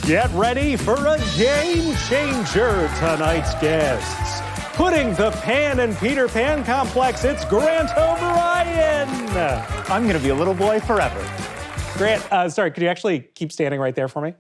Get ready for a game changer, tonight's guests. Putting the Pan and Peter Pan complex, it's Grant O'Brien. I'm going to be a little boy forever. Grant, sorry, could you actually keep standing right there for me?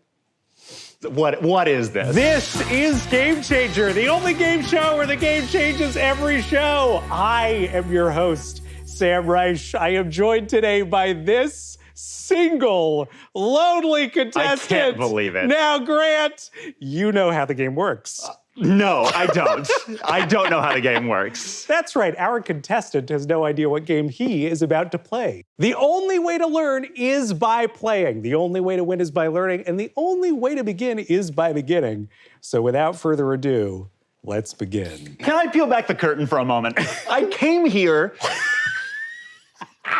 What is this? This is Game Changer, the only game show where the game changes every show. I am your host, Sam Reich. I am joined today by this single, lonely contestant. I can't believe it. Now, Grant, you know how the game works. No, I don't. I don't know how the game works. That's right. Our contestant has no idea what game he is about to play. The only way to learn is by playing. The only way to win is by learning. And the only way to begin is by beginning. So without further ado, let's begin. Can I peel back the curtain for a moment? I came here.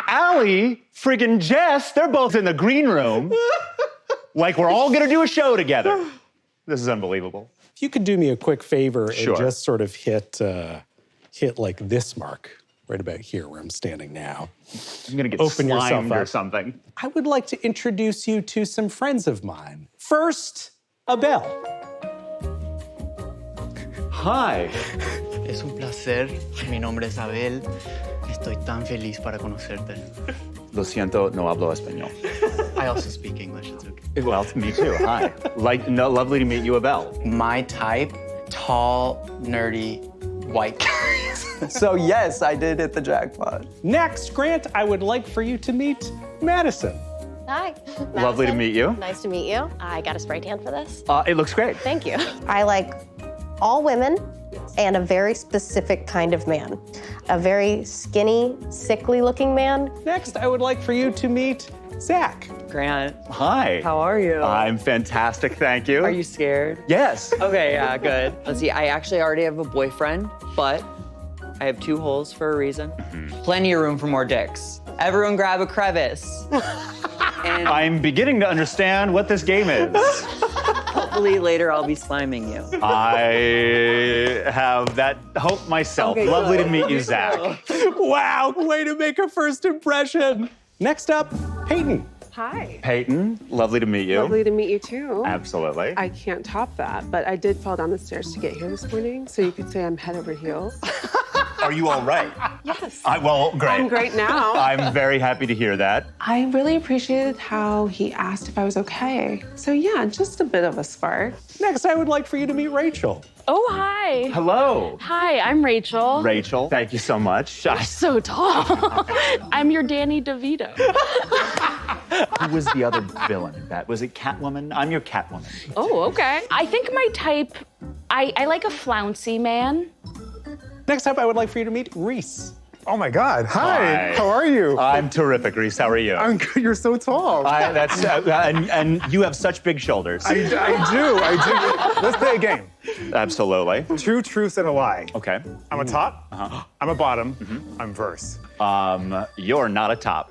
Allie, friggin' Jess, they're both in the green room. Like we're all gonna do a show together. This is unbelievable. If you could do me a quick favor Sure. and just sort of hit like this mark right about here where I'm standing now. I'm gonna get Open yourself slimed or up. something. I would like to introduce you to some friends of mine. First, Abel. Hi. Es un placer. Mi nombre es Abel. Estoy tan feliz para conocerte. Lo siento, no hablo español. I also speak English. It's okay. Well, me too. Hi. Lovely to meet you, Abel. My type, tall, nerdy, white guys. So yes, I did hit the jackpot. Next, Grant, I would like for you to meet Madison. Hi. Lovely to Madison. meet you. Nice to meet you. I got a spray tan for this. It looks great. Thank you. I like all women and a very specific kind of man. A very skinny, sickly looking man. Next, I would like for you to meet Zach. Grant, Hi. how are you? I'm fantastic, thank you. Are you scared? Yes. Okay, yeah, good. Let's see, I actually already have a boyfriend, but I have 2 holes for a reason. Plenty of room for more dicks. Everyone grab a crevice. And I'm beginning to understand what this game is. hopefully later I'll be sliming you. I have that hope myself. Okay, Lovely good. to meet you, Zach. Wow, way to make a first impression. Next up, Peyton. Hi. Peyton, lovely to meet you. Lovely to meet you too. Absolutely. I can't top that, but I did fall down the stairs to get here this morning, so you could say I'm head over heels. Are you all right? Yes. Well, great. I'm great now. I'm very happy to hear that. I really appreciated how he asked if I was okay. So yeah, just a bit of a spark. Next, I would like for you to meet Rachel. Oh, hi. Hello. Hi, I'm Rachel. Rachel, thank you so much. So tall. I'm your Danny DeVito. Who was the other villain in that? Was it Catwoman? I'm your Catwoman. Oh, okay. I think my type, I like a flouncy man. Next up, I would like for you to meet Reese. Oh my God! Hi. Hi. How are you? I'm terrific, Reese. How are you? I'm good. You're so tall. And you have such big shoulders. I do. Let's play a game. Absolutely. 2 truths and a lie. Okay. I'm a top. I'm a bottom. I'm verse. You're not a top.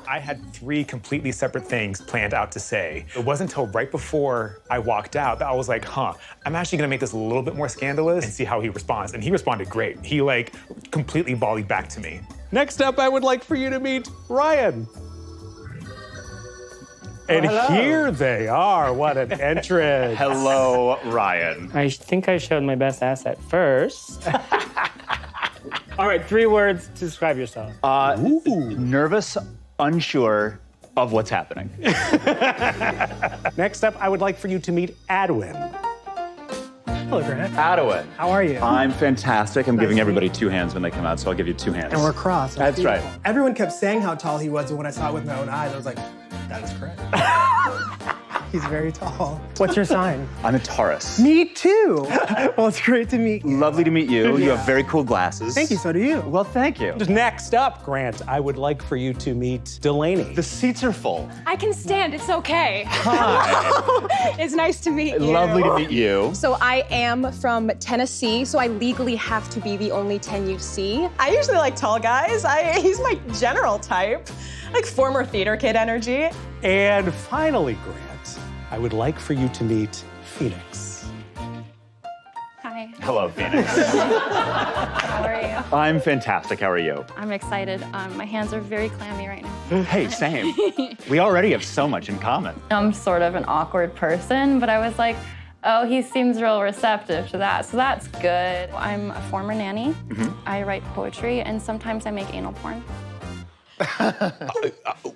I had 3 completely separate things planned out to say. It wasn't until right before I walked out that I was like, I'm actually gonna make this a little bit more scandalous and see how he responds. And he responded great. He completely volleyed back to me. Next up, I would like for you to meet Ryan. And here they are. What an entrance. Hello, Ryan. I think I showed my best asset first. All right, 3 words to describe yourself. Nervous, unsure of what's happening. Next up, I would like for you to meet Adwin. Hello, Grant. Adwin. How are you? I'm fantastic. I'm giving everybody 2 hands when they come out, so I'll give you 2 hands. And we're crossed. That's right. Everyone kept saying how tall he was, and when I saw it with my own eyes, I was like, that is correct. He's very tall. What's your sign? I'm a Taurus. Me too. Well, it's great to meet you. Lovely to meet you. You have very cool glasses. Thank you, so do you. Well, thank you. Next up, Grant, I would like for you to meet Delaney. The seats are full. I can stand, it's okay. Hi. It's nice to meet you. Lovely to meet you. So I am from Tennessee, so I legally have to be the only 10 you see. I usually like tall guys. He's my general type. Like former theater kid energy. And finally, Grant, I would like for you to meet Phoenix. Hi. Hello, Phoenix. How are you? I'm fantastic. How are you? I'm excited. My hands are very clammy right now. Hey, same. We already have so much in common. I'm sort of an awkward person, but I was like, oh, he seems real receptive to that, so that's good. I'm a former nanny. I write poetry, and sometimes I make anal porn.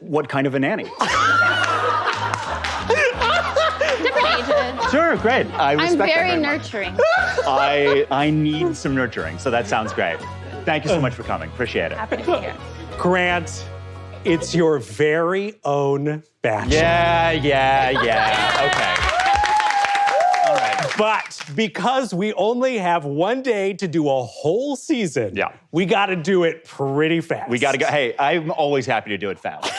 What kind of a nanny? Different ages. Sure, great. I respect I'm that very much. nurturing. I need some nurturing, so that sounds great. Thank you so much for coming. Appreciate it. Happy to be here. Grant, it's your very own Bachelor. Yeah. Okay. All right. But because we only have one day to do a whole season, we got to do it pretty fast. We got to go. Hey, I'm always happy to do it fast.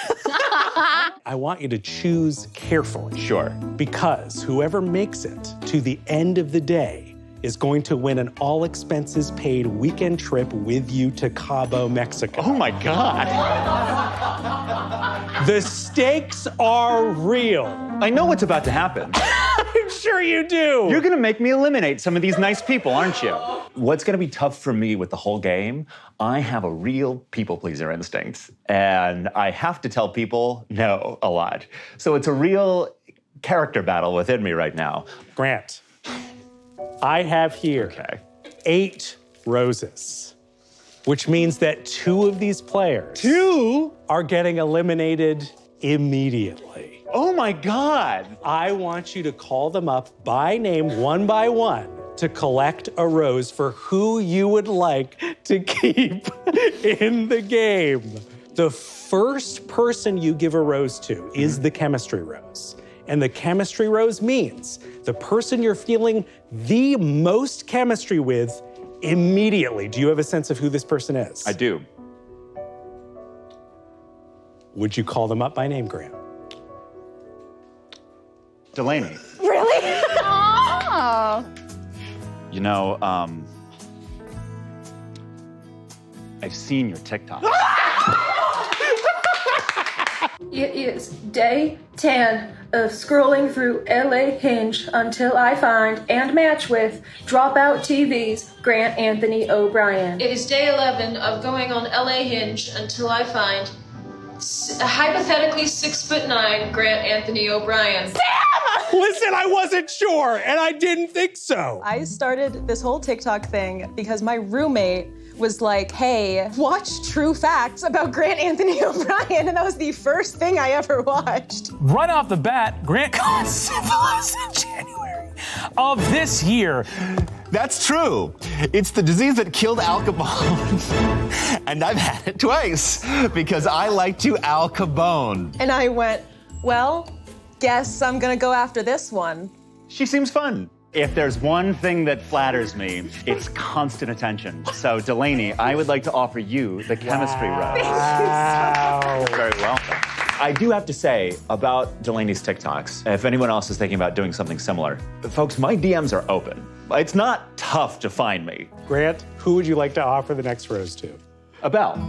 I want you to choose carefully. Sure. Because whoever makes it to the end of the day is going to win an all-expenses-paid weekend trip with you to Cabo, Mexico. Oh my God. The stakes are real. I know what's about to happen. I'm sure you do. You're gonna make me eliminate some of these nice people, aren't you? What's gonna be tough for me with the whole game, I have a real people pleaser instinct, and I have to tell people no a lot. So it's a real character battle within me right now. Grant, I have here 8 roses, which means that 2 of these players are getting eliminated immediately. Oh my God. I want you to call them up by name, one by one, to collect a rose for who you would like to keep in the game. The first person you give a rose to is the chemistry rose. And the chemistry rose means the person you're feeling the most chemistry with immediately. Do you have a sense of who this person is? I do. Would you call them up by name, Grant? Delaney. Really? Oh. You know, I've seen your TikTok. It is day 10 of scrolling through LA Hinge until I find and match with Dropout TV's Grant Anthony O'Brien. It is day 11 of going on LA Hinge until I find hypothetically 6'9" Grant Anthony O'Brien. Listen, I wasn't sure, and I didn't think so. I started this whole TikTok thing because my roommate was like, hey, watch True Facts about Grant Anthony O'Brien, and that was the first thing I ever watched. Right off the bat, Grant got syphilis in January of this year. That's true. It's the disease that killed Al Capone. And I've had it twice because I like to Al Capone. And I went, well, guess I'm gonna go after this one. She seems fun. If there's one thing that flatters me, it's constant attention. So Delaney, I would like to offer you the chemistry rose. Wow. You're very welcome. I do have to say about Delaney's TikToks, if anyone else is thinking about doing something similar, folks, my DMs are open. It's not tough to find me. Grant, who would you like to offer the next rose to? Abel.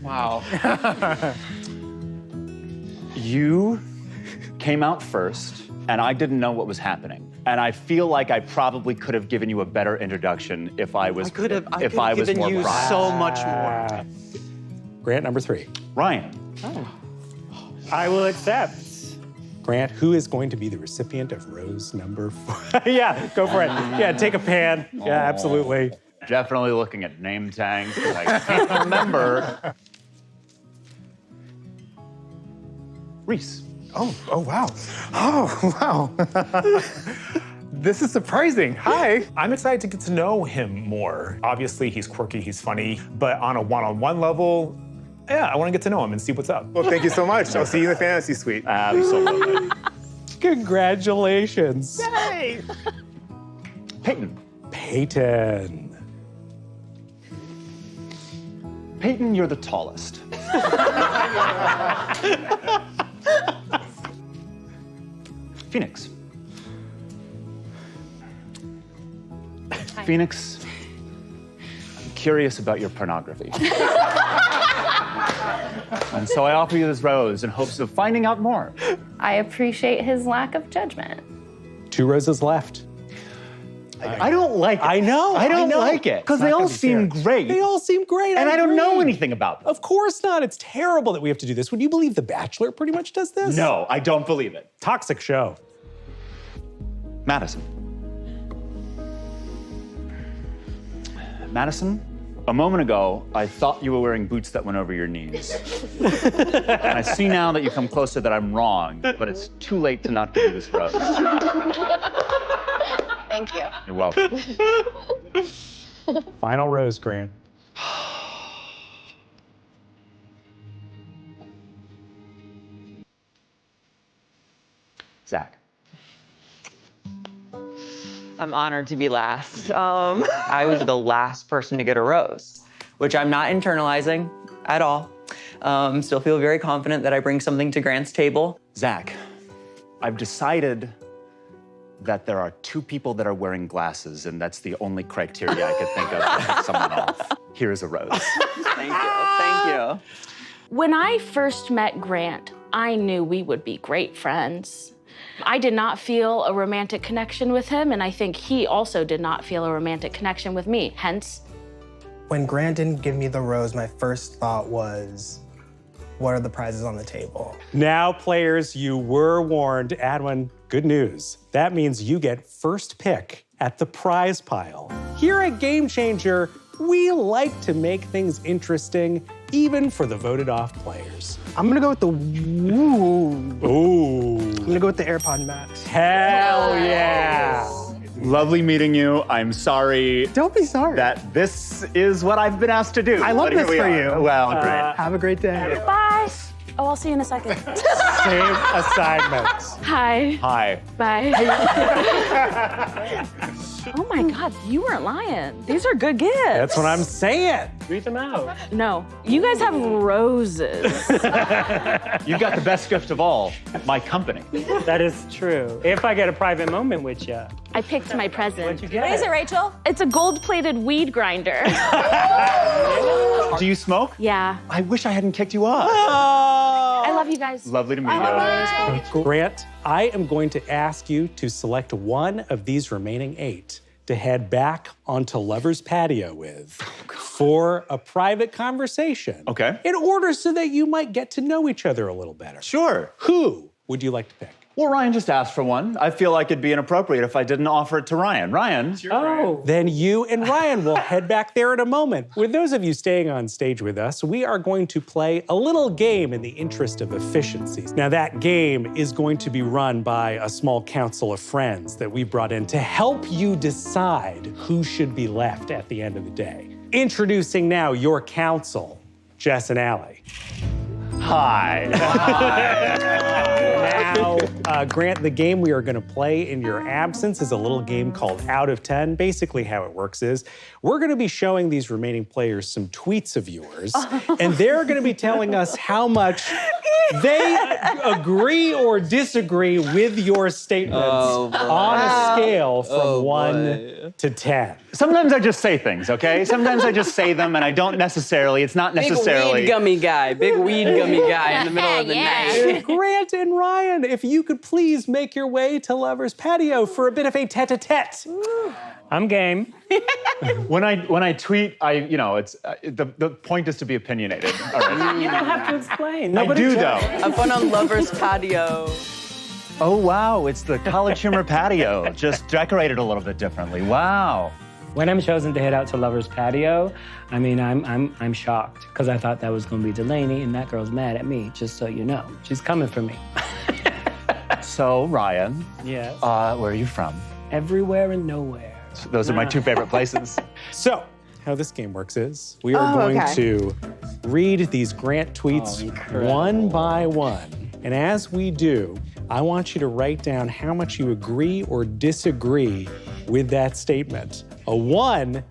Wow. You came out first, and I didn't know what was happening. And I feel like I probably could have given you a better introduction if I was could have more given you bright. so much more. Grant, number 3. Ryan. I will accept. Grant, who is going to be the recipient of rose number 4? Yeah, go for it. Yeah, take a pan. Yeah, absolutely. Definitely looking at name tags, 'cause I can't remember. Reese. Oh, wow. Oh, wow. This is surprising. Hi. I'm excited to get to know him more. Obviously, he's quirky, he's funny, but on a one-on-one level, yeah, I want to get to know him and see what's up. Well, thank you so much. I'll see you in the fantasy suite. Absolutely. Congratulations. Yay! Peyton. Peyton. Peyton, you're the tallest. Phoenix. Phoenix, I'm curious about your pornography. And so I offer you this rose in hopes of finding out more. I appreciate his lack of judgment. 2 roses left. I don't like it. I know. I don't like it. Because they all seem great. They all seem great. And I don't know agree. anything about them. Of course not. It's terrible that we have to do this. Would you believe The Bachelor pretty much does this? No, I don't believe it. Toxic show. Madison. Madison, a moment ago, I thought you were wearing boots that went over your knees. And I see now that you come closer that I'm wrong, but it's too late to not give you this rose. Thank you. You're welcome. Final rose, Grant. Zach. I'm honored to be last. I was the last person to get a rose, which I'm not internalizing at all. Still feel very confident that I bring something to Grant's table. Zach, I've decided that there are 2 people that are wearing glasses, and that's the only criteria I could think of to pick someone off. Here is a rose. Thank you, thank you. When I first met Grant, I knew we would be great friends. I did not feel a romantic connection with him, and I think he also did not feel a romantic connection with me, hence. When Grant didn't give me the rose, my first thought was, what are the prizes on the table? Now, players, you were warned. Adwin, good news. That means you get first pick at the prize pile. Here at Game Changer, we like to make things interesting, even for the voted off players. I'm gonna go with the woo. Ooh. I'm gonna go with the AirPod Max. Hell yeah. Lovely meeting you. I'm sorry. Don't be sorry. That this is what I've been asked to do. I love But here this we for are. you. Well, great. Have a great day. Bye. Oh, I'll see you in a second. Same assignments. Hi. Hi. Bye. Oh my God, you weren't lying. These are good gifts. That's what I'm saying. Read them out. No, you guys have roses. You got the best gift of all, my company. That is true. If I get a private moment with you. I picked my present. What'd you get? What is it, Rachel? It's a gold-plated weed grinder. Do you smoke? Yeah. I wish I hadn't kicked you off. I love you guys. Lovely to meet you. Grant, I am going to ask you to select one of these remaining 8 to head back onto Lover's Patio with for a private conversation. Okay. In order so that you might get to know each other a little better. Sure. Who would you like to pick? Well, Ryan just asked for one. I feel like it'd be inappropriate if I didn't offer it to Ryan. Ryan. Oh. Then you and Ryan will head back there in a moment. With those of you staying on stage with us, we are going to play a little game in the interest of efficiency. Now, that game is going to be run by a small council of friends that we brought in to help you decide who should be left at the end of the day. Introducing now your council, Jess and Allie. Hi. Now, Grant, the game we are going to play in your absence is a little game called Out of 10. Basically, how it works is we're going to be showing these remaining players some tweets of yours, and they're going to be telling us how much they agree or disagree with your statements on a scale from 1 to 10. Sometimes I just say things, okay? Sometimes I just say them and I don't necessarily, it's not necessarily. Big weed gummy guy, big weed gummy guy in the middle of the night. Grant and Ryan, if you could please make your way to Lover's Patio for a bit of a tete-a-tete. I'm game. When I tweet, it's the point is to be opinionated. All right. You don't have to explain. I do though. I've been on Lover's Patio. Oh wow, it's the College Humor patio, just decorated a little bit differently. Wow. When I'm chosen to head out to Lover's Patio, I mean, I'm shocked because I thought that was going to be Delaney, and that girl's mad at me. Just so you know, she's coming for me. So Ryan, yes. Where are you from? Everywhere and nowhere. So those are my 2 favorite places. So, how this game works is we are going to read these Grant tweets one by one. And as we do, I want you to write down how much you agree or disagree with that statement. A 1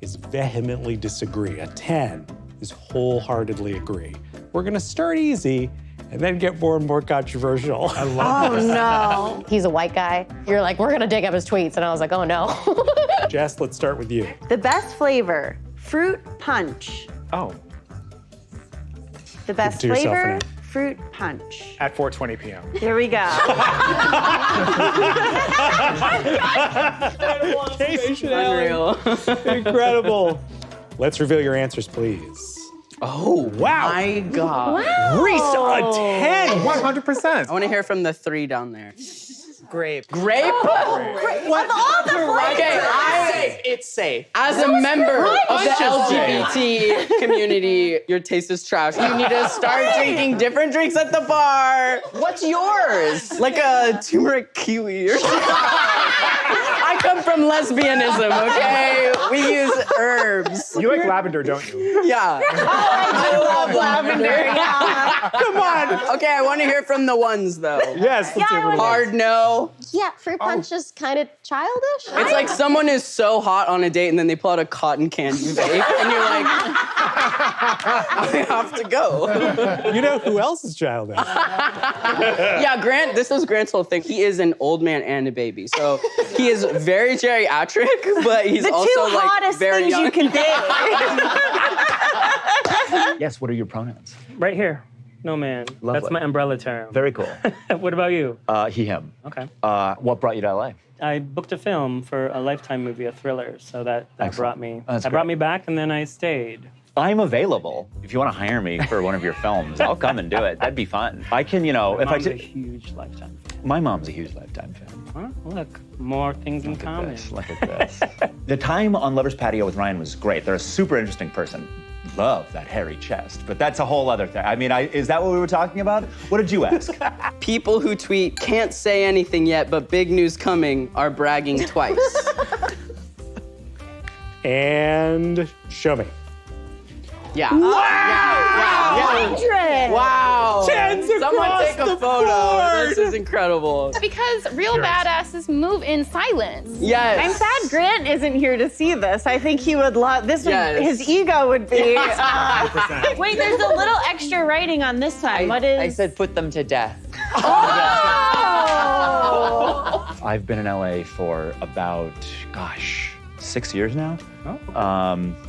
is vehemently disagree. A 10 is wholeheartedly agree. We're gonna start easy and then get more and more controversial. I love Oh no. He's a white guy. You're like, we're gonna dig up his tweets. And I was like, oh no. Jess, let's start with you. The best flavor, fruit punch. Oh. The best To yourself for flavor, now. fruit punch? At 4:20 p.m. Here we go. Unreal. Incredible. Let's reveal your answers, please. Oh, wow. my God. Wow. Reese, a 10. 100%. I want to hear from the 3 down there. Grape. Grape? Of all the flavors. Okay, it's safe. as a member of the Let's just LGBT community, your taste is trash. You need to start drinking different drinks at the bar. What's yours? Like a turmeric kiwi or something. I come from lesbianism, okay? We use herbs. You like lavender, don't you? Yeah. I love lavender. Yeah. Come on. Okay, I want to hear from the ones, though. Yes, let's hear from the ones. Hard no. Yeah, fruit punch is kind of childish. It's like someone is so hot on a date and then they pull out a cotton candy vape and you're like, I have to go. You know who else is childish? Yeah, Grant, this was Grant's whole thing. He is an old man and a baby. So he is very geriatric, but he's The also two like hottest very things young. you can date. Yes, what are your pronouns? Right here. No man. Lovely. That's my umbrella term. Very cool. What about you? He, him. Okay. What brought you to LA? I booked a film for a Lifetime movie, a thriller, so that Excellent. brought me. That's That brought great. me back, and then I stayed. I'm available. If you want to hire me for one of your films, I'll come and do it. That'd be fun. I can, if My I mom's a did. huge Lifetime fan. My mom's a huge Lifetime fan. Huh? Look, more things in Look at common. this. Look at this. The time on Lover's Patio with Ryan was great. They're a super interesting person. Love that hairy chest, but that's a whole other thing. I mean, is that what we were talking about? What did you ask? People who tweet, can't say anything yet, but big news coming, are bragging twice. And show me. Yeah. Wow! 100! Wow. Tens Someone across take a the photo. board. This is incredible. Because real badasses move in silence. Yes. I'm sad Grant isn't here to see this. I think he would love this. Yes. His ego would be. 100%. Wait, there's a little extra writing on this side. What is? I said put them to death. Oh! I've been in LA for about, 6 years now. Oh.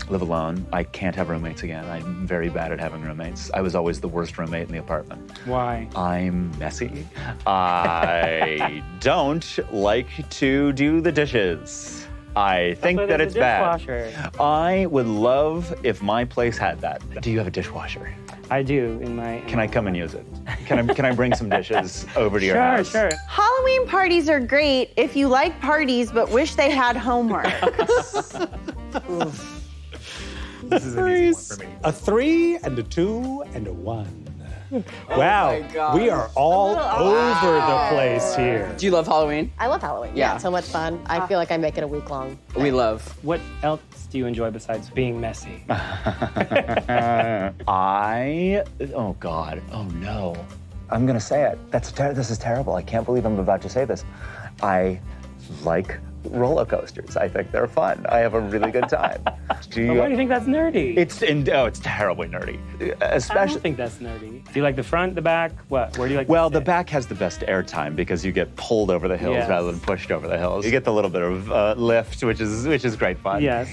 Live alone. I can't have roommates again. I'm very bad at having roommates. I was always the worst roommate in the apartment. Why? I'm messy. I don't like to do the dishes. I think why that there's it's a bad. dishwasher. I would love if my place had that. Do you have a dishwasher? I do in my. Can I come and use it? Can I bring some dishes over to your house? Sure. Halloween parties are great if you like parties but wish they had homework. This is an easy one for me. A 3 and a 2 and a 1. Oh Wow, my God. we are all over the place here. Do you love Halloween? I love Halloween. Yeah. It's so much fun. I feel like I make it a week long. We love. What else do you enjoy besides being messy? Oh God, oh no. I'm gonna say it. This is terrible. I can't believe I'm about to say this. I like roller coasters. I think they're fun. I have a really good time. Why do you think that's nerdy? It's terribly nerdy. I Especially. don't think that's nerdy. Do you like the front, the back? What? Where do you like? Well, to the sit? back has the best airtime because you get pulled over the hills Yes. rather than pushed over the hills. You get the little bit of lift, which is great fun. Yes.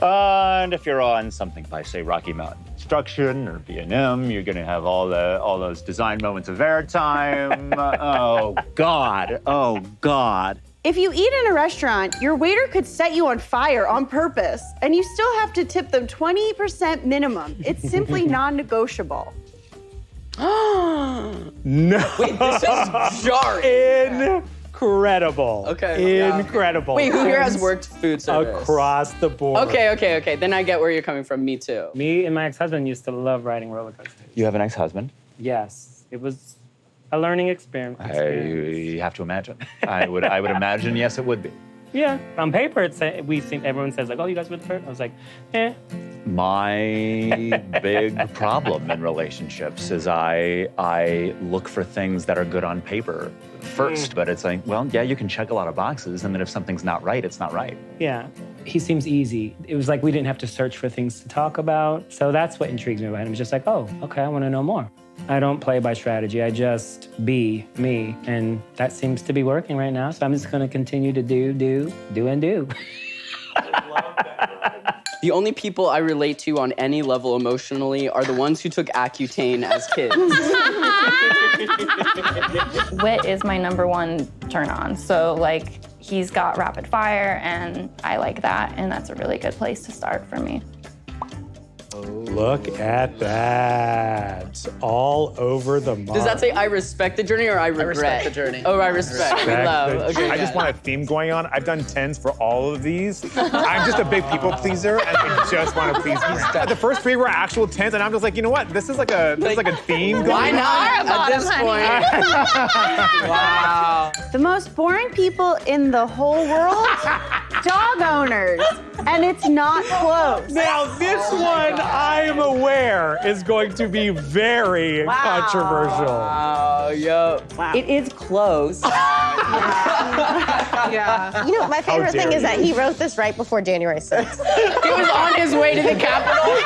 And if you're on something by, say, Rocky Mountain Construction or B&M, you're gonna have all those design moments of airtime. Oh God. If you eat in a restaurant, your waiter could set you on fire on purpose, and you still have to tip them 20% minimum. It's simply non-negotiable. No. Wait, this is jarring. Incredible. Okay. Incredible. Wait, who here has worked food service? Across the board. Okay. Then I get where you're coming from. Me too. Me and my ex-husband used to love riding roller coasters. You have an ex-husband? Yes, it was a learning experience. You have to imagine. I would imagine, yes, it would be. Yeah, on paper, everyone says like, "Oh, you guys were the first." I was like, "Eh." My big problem in relationships is I look for things that are good on paper first, but it's like, well, yeah, you can check a lot of boxes, and then if something's not right, it's not right. Yeah, he seems easy. It was like we didn't have to search for things to talk about. So that's what intrigues me about him. It's just like, oh, okay, I want to know more. I don't play by strategy. I just be me. And that seems to be working right now. So I'm just going to continue to do. The only people I relate to on any level emotionally are the ones who took Accutane as kids. Wit is my #1 turn on. So like he's got rapid fire and I like that. And that's a really good place to start for me. Look at that. All over the mark. Does that say I respect the journey or I regret? respect the journey. Oh, I respect. We love. Okay, I just want a theme going on. I've done 10s for all of these. I'm just a big people pleaser, and I just want to please Grant. The first 3 were actual 10s, and I'm just like, you know what? This is like a theme going Why on. not at this point? Wow. The most boring people in the whole world? Dog owners. And it's not close. Now, this one, I am aware, is going to be very controversial. Oh, yo. Wow. It is close. Yeah. You know, my favorite thing dare is that he wrote this right before January 6th. He was on his way to the Capitol.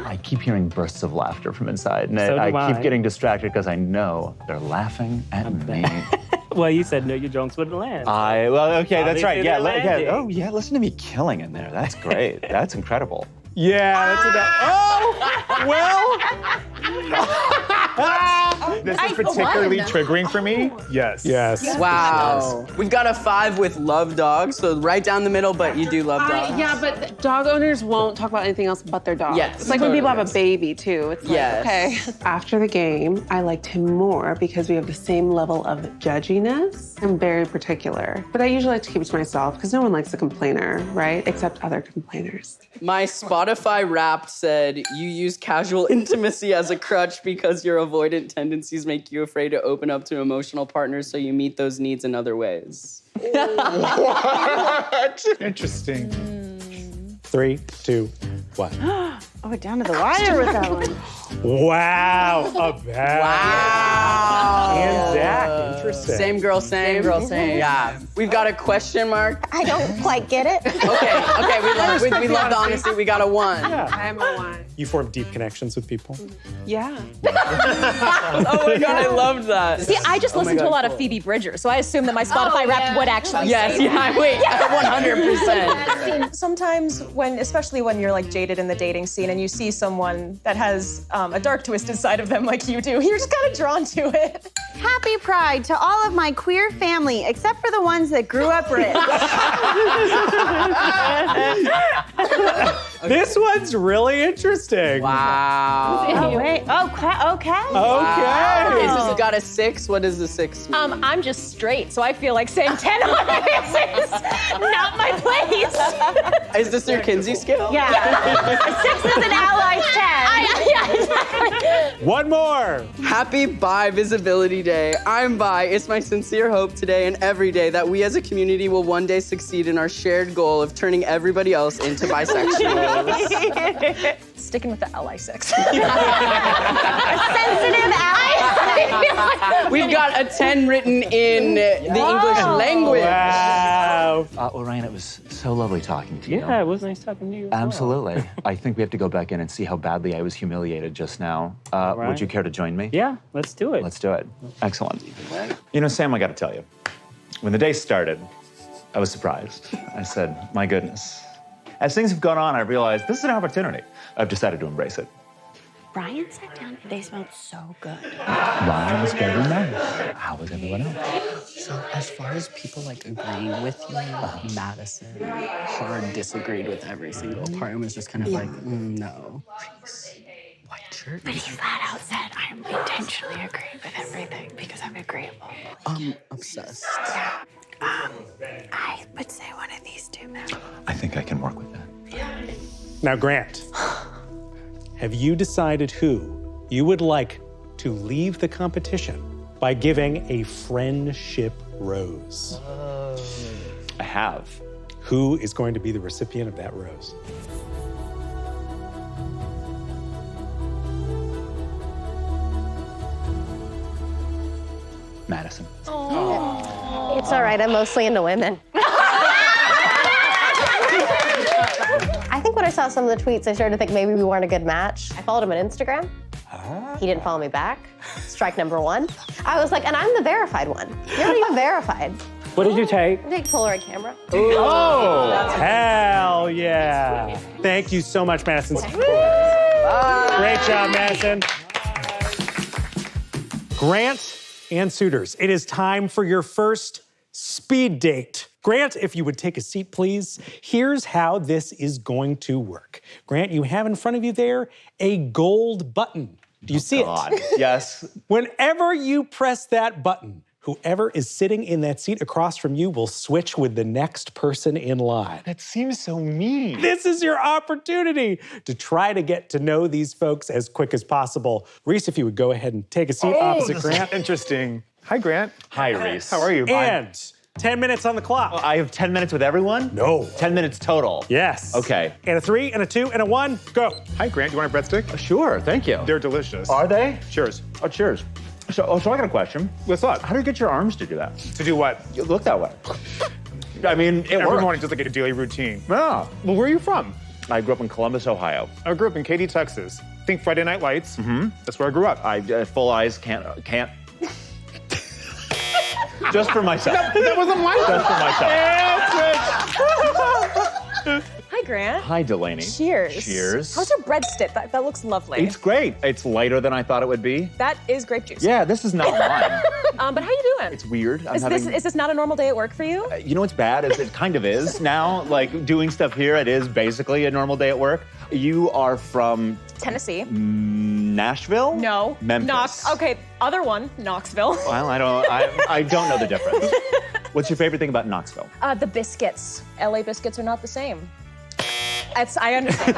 I keep hearing bursts of laughter from inside, and So do I keep I. getting distracted because I know they're laughing at me. Well, you said no, your jokes wouldn't land. Okay, that's right. Obviously Yeah, they're landing. oh yeah, listen to me killing in there. That's great. That's incredible. Yeah, that's enough. Oh, well. This is particularly triggering for me. Yes. Yes. Wow. We've got a 5 with love dogs, so right down the middle, but you do love dogs. Yeah, but dog owners won't talk about anything else but their dog. Yes, It's like when people totally. have a baby, too. It's like, Yes. okay. After the game, I liked him more because we have the same level of judginess. I'm very particular. But I usually like to keep it to myself because no one likes a complainer, right? Except other complainers. My Spotify Wrapped said, you use casual intimacy as a crutch because your avoidant tendencies make you afraid to open up to emotional partners, so you meet those needs in other ways. What? Interesting. 3, 2, 1. Oh, down to the wire with that one. Wow. A bad. Wow. And Zach, interesting. Same girl, same. Same girl, same. Yeah. We've got a question mark. I don't quite get it. Okay, we love the honesty. We got a 1. I'm a 1. You form deep connections with people. Yeah. Oh my God, I loved that. See, I just Oh my listened to a God, lot of cool. Phoebe Bridgers, so I assumed that my Spotify Wrapped would actually Yes, say yeah, wait, 100%. Sometimes especially when you're like jaded in the dating scene and you see someone that has a dark twisted side of them like you do, you're just kind of drawn to it. Happy Pride to all of my queer family, except for the ones that grew up rich. This one's really interesting. Wow. Oh, wait. Okay. Okay. Okay, so you got a 6. What is the 6 mean? I'm just straight, so I feel like saying 10 on this is not my place. Is this your Kinsey scale? Yeah. A 6 is an ally's 10. Yeah, exactly. One more. Happy Bi Visibility Day. I'm bi. It's my sincere hope today and every day that we as a community will one day succeed in our shared goal of turning everybody else into bisexuals. Sticking with the LI6. Sensitive ally. We've got a 10 written in the English language. Wow. Well, Ryan, it was so lovely talking to you. Yeah, it was nice talking to you. as well. Absolutely. I think we have to go back in and see how badly I was humiliated just now. Right. Would you care to join me? Yeah, let's do it. Let's do it. Excellent. You know, Sam, I got to tell you, when the day started, I was surprised. I said, my goodness. As things have gone on, I realized this is an opportunity. I've decided to embrace it. Ryan sat down and they smelled so good. Ryan was very nice. How was everyone else? So as far as people like agreeing with you, Madison hard disagreed with every single part and was just kind of like, no. White shirt. But he flat out said, I'm intentionally agreeing with everything because I'm agreeable. Obsessed. I would say one of these two men. I think I can work with that. Now, Grant, have you decided who you would like to leave the competition by giving a friendship rose? I have. Who is going to be the recipient of that rose? Madison. It's all right, I'm mostly into women. I think when I saw some of the tweets, I started to think maybe we weren't a good match. I followed him on Instagram. He didn't follow me back. Strike number 1. I was like, and I'm the verified one. You're not even verified. What did you take? Take Polaroid camera. Oh, hell yeah. Thank you so much, Madison. Great job, Madison. Grant and suitors, it is time for your first speed date. Grant, if you would take a seat, please. Here's how this is going to work. Grant, you have in front of you there a gold button. Do you see it? Yes. Whenever you press that button, whoever is sitting in that seat across from you will switch with the next person in line. That seems so mean. This is your opportunity to try to get to know these folks as quick as possible. Reese, if you would go ahead and take a seat opposite Grant. Interesting. Hi, Grant. Hi, Reese. How are you? And 10 minutes on the clock. I have 10 minutes with everyone? No. 10 minutes total? Yes. Okay. And a 3, and a 2, and a 1, go. Hi, Grant. You want a breadstick? Sure, thank you. They're delicious. Are they? Cheers. Oh, cheers. So I got a question. What's up? How do you get your arms to do that? To do what? You look that way. I mean, it Every works. morning, just like a daily routine. Yeah. Well, where are you from? I grew up in Columbus, Ohio. I grew up in Katy, Texas. Think Friday Night Lights. Mm-hmm. That's where I grew up. I full eyes can't. Just for myself. That wasn't my Just for myself. Hi, Grant. Hi, Delaney. Cheers. Cheers. How's your breadstick? That looks lovely. It's great. It's lighter than I thought it would be. That is grape juice. Yeah, this is not wine. But how you doing? It's weird. Is this not a normal day at work for you? You know what's bad is it kind of is now. Like doing stuff here, it is basically a normal day at work. You are from Tennessee. Nashville? No. Memphis. Okay, other one, Knoxville. Well, I don't know the difference. What's your favorite thing about Knoxville? The biscuits. LA biscuits are not the same. I understand.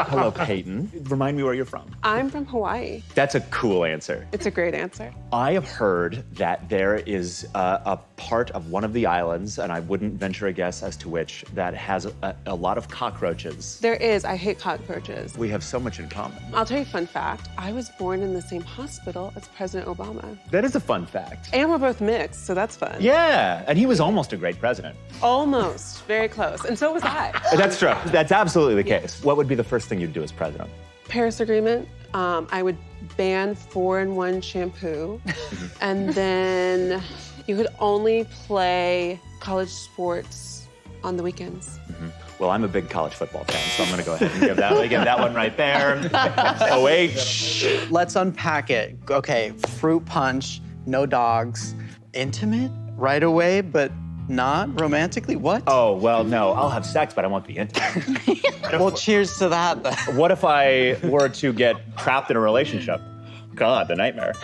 Hello, Peyton. Remind me where you're from. I'm from Hawaii. That's a cool answer. It's a great answer. I have heard that there is a part of one of the islands, and I wouldn't venture a guess as to which, that has a lot of cockroaches. There is. I hate cockroaches. We have so much in common. I'll tell you a fun fact. I was born in the same hospital as President Obama. That is a fun fact. And we're both mixed, so that's fun. Yeah, and he was almost a great president. Almost. Very close. And so was I. That's true. That's absolutely the case. What would be the first thing you'd do as president? Paris Agreement. I would ban 4-in-1 shampoo. And then you could only play college sports on the weekends. Well, I'm a big college football fan, so I'm going to go ahead and give that one right there. OH. Let's unpack it. Okay, fruit punch, no dogs, intimate right away, but not romantically. What? Oh, well, no. I'll have sex, but I won't be intimate. Well, cheers to that, then. What if I were to get trapped in a relationship? God, the nightmare.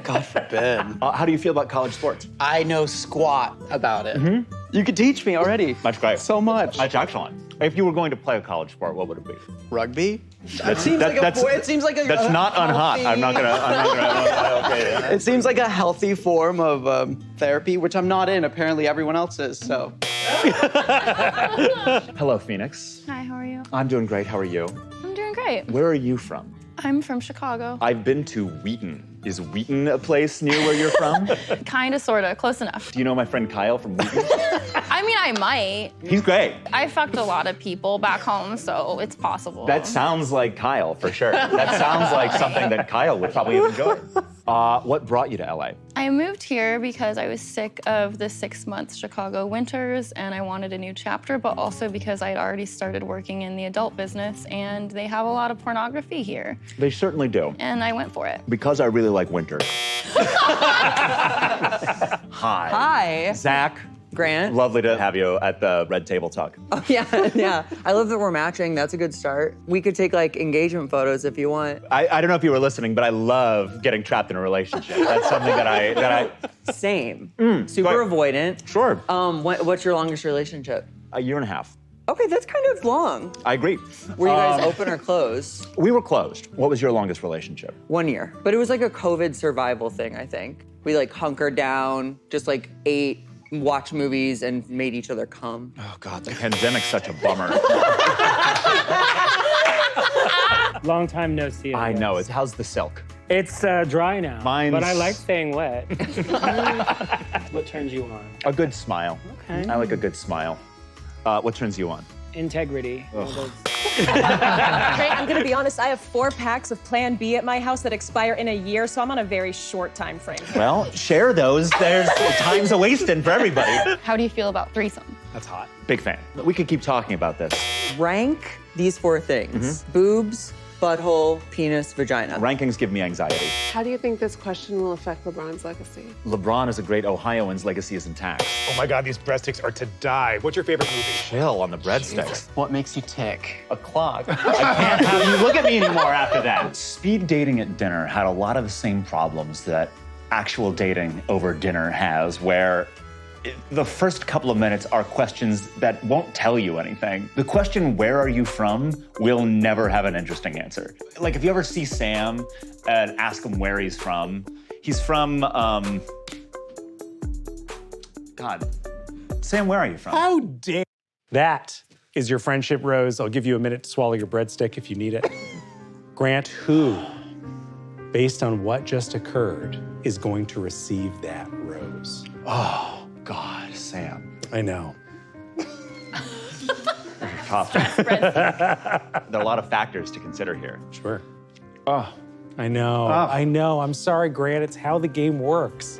God forbid. How do you feel about college sports? I know squat about it. You could teach me already. That's great. So much. That's excellent. If you were going to play a college sport, what would it be? Rugby? It seems like a That's not unhot. I'm not gonna. Okay. It seems like a healthy form of therapy, which I'm not in. Apparently, everyone else is. So. Hello, Phoenix. Hi, how are you? I'm doing great. How are you? I'm doing great. Where are you from? I'm from Chicago. I've been to Wheaton. Is Wheaton a place near where you're from? Kinda, sorta, close enough. Do you know my friend Kyle from Wheaton? I mean, I might. He's great. I fucked a lot of people back home, so it's possible. That sounds like Kyle, for sure. That sounds like something that Kyle would probably enjoy. What brought you to LA? I moved here because I was sick of the 6-month Chicago winters and I wanted a new chapter, but also because I had already started working in the adult business and they have a lot of pornography here. They certainly do. And I went for it. Because I really like winter. Hi. Hi. Zach. Grant. Lovely to have you at the Red Table Talk. Oh, yeah. I love that we're matching. That's a good start. We could take like engagement photos if you want. I don't know if you were listening, but I love getting trapped in a relationship. That's something that I Same. Super avoidant. Sure. What's your longest relationship? A year and a half. Okay, that's kind of long. I agree. Were you guys open or closed? We were closed. What was your longest relationship? 1 year. But it was like a COVID survival thing, I think. We like hunkered down, just like ate, watched movies, and made each other come. Oh God, the pandemic's such a bummer. Long time no see. I know. How's the silk? It's dry now. Mine's... But I like staying wet. What turns you on? A good smile. Okay. I like a good smile. What turns you on? Integrity. Great, I'm gonna be honest, I have 4 packs of Plan B at my house that expire in a year, so I'm on a very short time frame. Well, share those. There's time's a wasting for everybody. How do you feel about threesome? That's hot. Big fan. We could keep talking about this. Rank these 4 things. Boobs, butthole, penis, vagina. Rankings give me anxiety. How do you think this question will affect LeBron's legacy? LeBron is a great Ohioan's legacy is intact. Oh my God, these breadsticks are to die. What's your favorite movie? Chill on the breadsticks. What makes you tick? A clock. I can't have you look at me anymore after that. Speed dating at dinner had a lot of the same problems that actual dating over dinner has, where the first couple of minutes are questions that won't tell you anything. The question, where are you from, will never have an interesting answer. Like if you ever see Sam and ask him where he's from God, Sam, where are you from? How dare. That is your friendship rose. I'll give you a minute to swallow your breadstick if you need it. Grant, who, based on what just occurred, is going to receive that rose? Oh, God, Sam. I know. Tough. There are a lot of factors to consider here. Sure. Oh. I know. I know. I'm sorry, Grant. It's how the game works.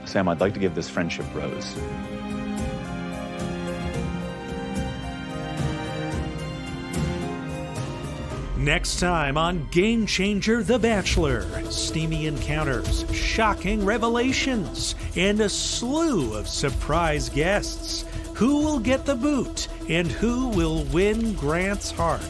Sam, I'd like to give this friendship rose. Next time on Game Changer The Bachelor, steamy encounters, shocking revelations, and a slew of surprise guests. Who will get the boot and who will win Grant's heart?